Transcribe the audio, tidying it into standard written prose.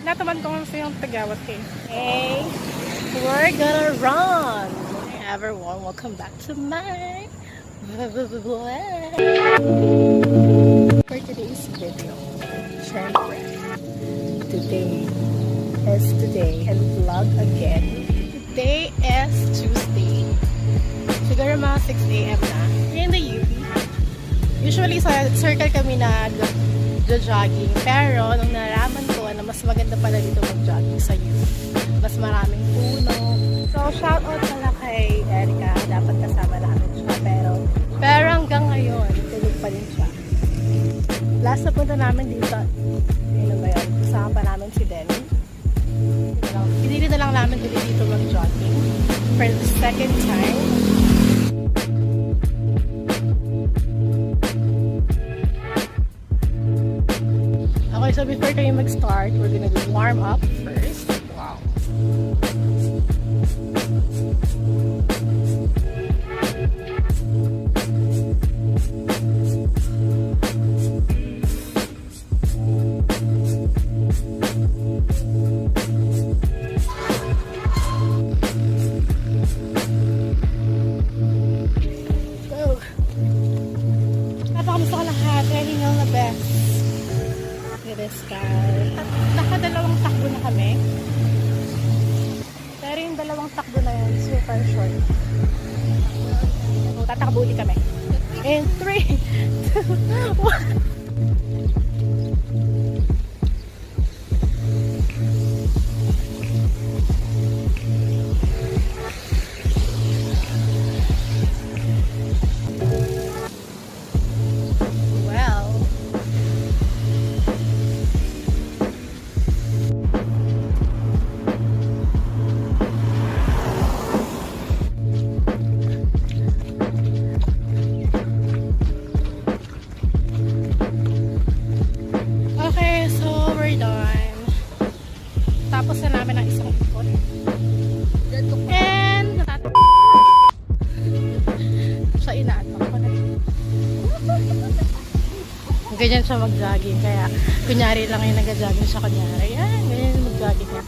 Nataman ko kasi yung tagawat eh. Hey, we're gonna run! Hey everyone, welcome back to my vlog. For today's video, syempre, today and vlog again. Today is Tuesday. Siguro mga 6 AM na. Here in the UP. Usually sa circle kami nag-jogging. Pero nung naraman ko na mas maganda pala dito mag-jogging sa UP. Mas maraming puno. So shoutout pala kay Erica. Dapat kasama namin siya. Pero hanggang ngayon, tulog pa din siya. Last na punta namin dito. Ano ba yun? Kasama pa namin si Denny. Pinili na lang namin dito mag-jogging for the second time. Okay, so before kayo mag-start, we're gonna do warm up first. Wow. Napakamusta ka lahat. Heading on the best. This guy. Nakadalawang takbo na kami. Pero yung dalawang takbo na yun, super short. So, tatakbo ulit kami. In 3, 2, 1. Tapos na namin ang isang ikot. And sa inaatok ko na. Ganyan siya mag-jogging. Kaya kunyari lang yung nag-jogging siya kunyari. Yan, ganyan yung mag-jogging niya.